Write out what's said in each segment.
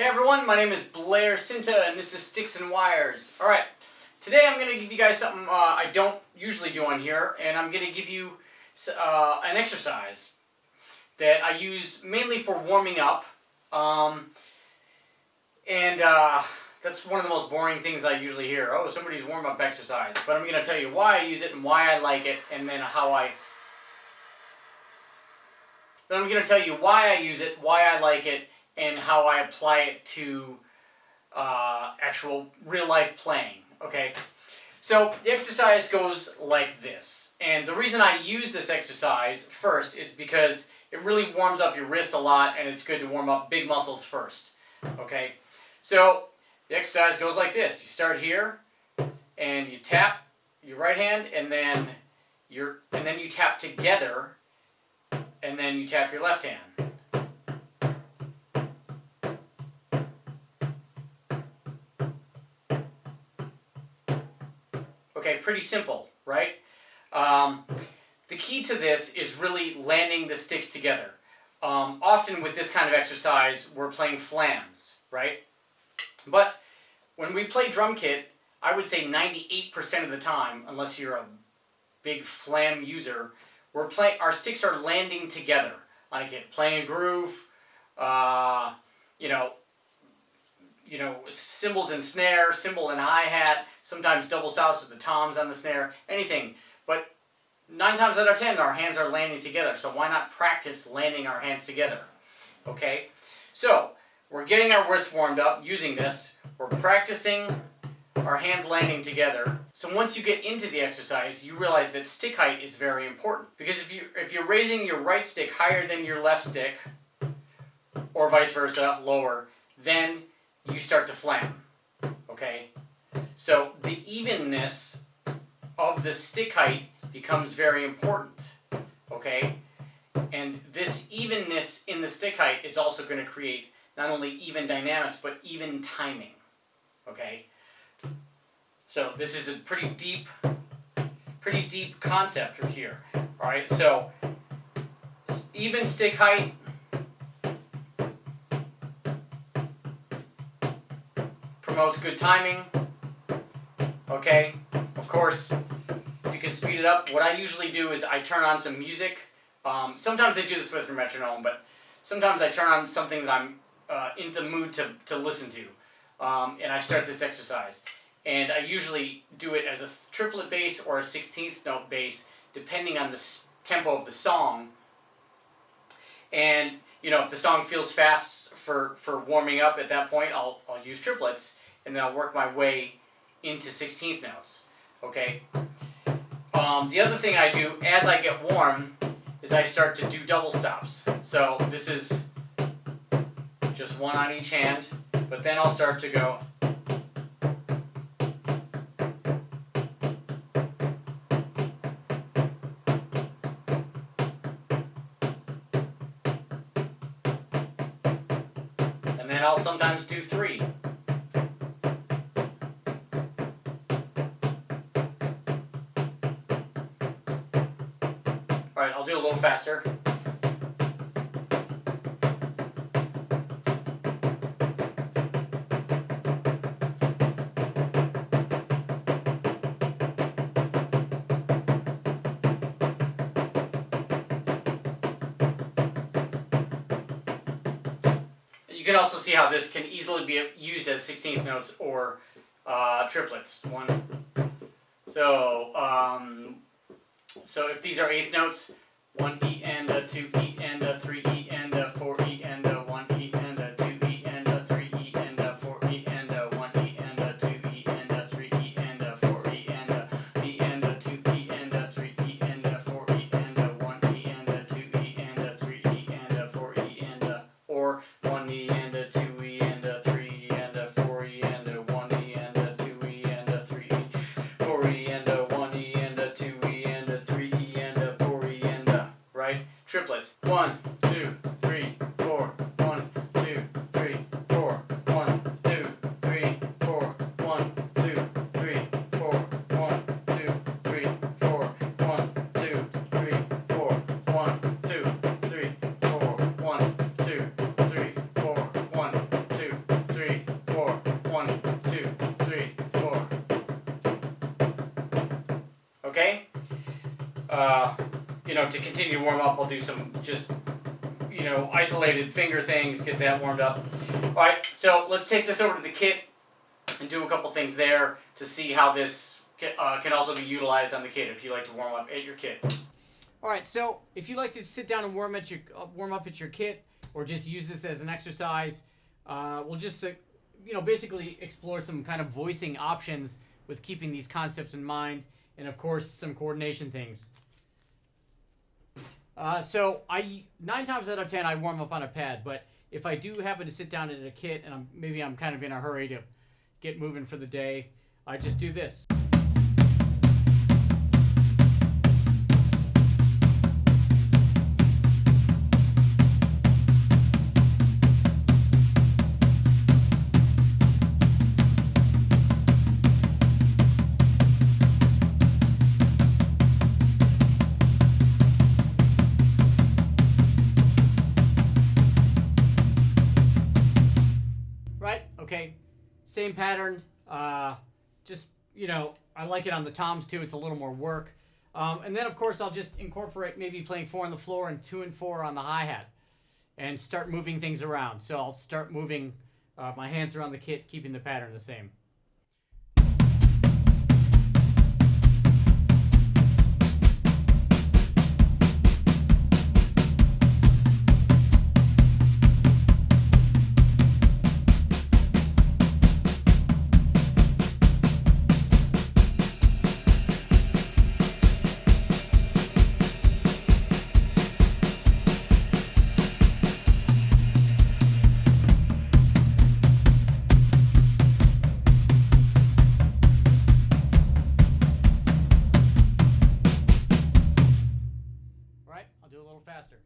Hey everyone, my name is Blair Cinta and this is Sticks and Wires. Alright, today I'm going to give you guys something I don't usually do on here, and I'm going to give you an exercise that I use mainly for warming up. That's one of the most boring things I usually hear. Oh, somebody's warm-up exercise. But I'm going to tell you why I use it and why I like it, and then I'm going to tell you why I use it, why I like it, and how I apply it to actual real-life playing. Okay? So the exercise goes like this. And the reason I use this exercise first is because it really warms up your wrist a lot, and it's good to warm up big muscles first. Okay? So the exercise goes like this. You start here, and you tap your right hand, and then you tap together, and then you tap your left hand. Okay, pretty simple, right? The key to this is really landing the sticks together. Often with this kind of exercise, we're playing flams, right? But when we play drum kit, I would say 98% of the time, unless you're a big flam user, our sticks are landing together on a kit, playing a groove, cymbals and snare, cymbal and hi-hat, sometimes double stops with the toms on the snare, anything. But 9 times out of 10, our hands are landing together, so why not practice landing our hands together? Okay? So, we're getting our wrists warmed up using this. We're practicing our hands landing together. So once you get into the exercise, you realize that stick height is very important. Because if you're raising your right stick higher than your left stick, or vice versa, lower, then you start to flam. Okay? So the evenness of the stick height becomes very important. Okay? And this evenness in the stick height is also going to create not only even dynamics, but even timing. Okay? So this is a pretty deep concept right here. Alright, so even stick height promotes good timing. Okay, of course, you can speed it up. What I usually do is I turn on some music. Sometimes I do this with a metronome, but sometimes I turn on something that I'm in the mood to listen to. And I start this exercise. And I usually do it as a triplet bass or a 16th note bass, depending on the tempo of the song. And, if the song feels fast for warming up at that point, I'll use triplets, and then I'll work my way into 16th notes. Okay? The other thing I do as I get warm is I start to do double stops. So this is just one on each hand, but then I'll start to go. And then I'll sometimes do 3. Alright, I'll do a little faster. You can also see how this can easily be used as 16th notes or triplets. So if these are 8th notes, 1 E and a 2 E and a 3 E and a 4 E and a 1 E and a 2 E and a 3 E and a 4 E and a 1 E and a 2 E and a 3 E and a 4 E and a E and a 2 E and a 3 E and a 4 E and a 1 E and a 2 E and a 3 E and a 4 E and a, or 1 E and a 2 E and a 3 E and a 4 E and a 1 E and a 2 E and a 3 E, 4 E and a 1 E and a 2 E and a 3 E and a 4 E and a, right? Triplets. 1, 2, 3, 4. 1, 2, 3, 4. 1, 2, 3, 4. 1, 2, 3, 4. 1, 2, 3, 4. 1, 2, 3, 4. 1, 2, 3, 4. 1, 2, 3, 4. 1, 2, Okay? To continue to warm up, I'll do some just, isolated finger things, get that warmed up. Alright, so let's take this over to the kit and do a couple things there to see how this can also be utilized on the kit if you like to warm up at your kit. Alright, so if you like to sit down and warm up at your kit, or just use this as an exercise, we'll just basically explore some kind of voicing options with keeping these concepts in mind, and of course some coordination things. So 9 times out of 10 I warm up on a pad, but if I do happen to sit down at a kit and I'm kind of in a hurry to get moving for the day, I just do this. Okay, same pattern, just, I like it on the toms too, it's a little more work. And then of course I'll just incorporate maybe playing 4 on the floor and 2 and 4 on the hi-hat and start moving things around. So I'll start moving my hands around the kit, keeping the pattern the same. I'll do a little faster.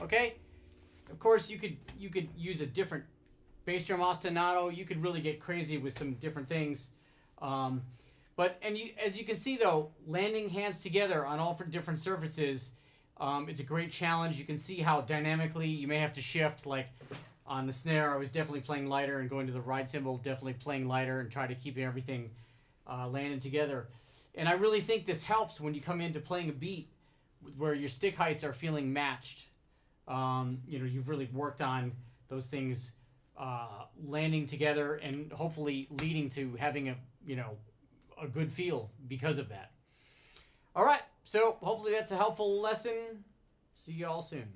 Okay, of course you could use a different bass drum ostinato. You could really get crazy with some different things, as you can see though, landing hands together on all different surfaces, it's a great challenge. You can see how dynamically you may have to shift. Like on the snare, I was definitely playing lighter, and going to the ride cymbal, definitely playing lighter, and try to keep everything landing together. And I really think this helps when you come into playing a beat where your stick heights are feeling matched. You've really worked on those things landing together and hopefully leading to having a good feel because of that. All right, so hopefully that's a helpful lesson. See you all soon.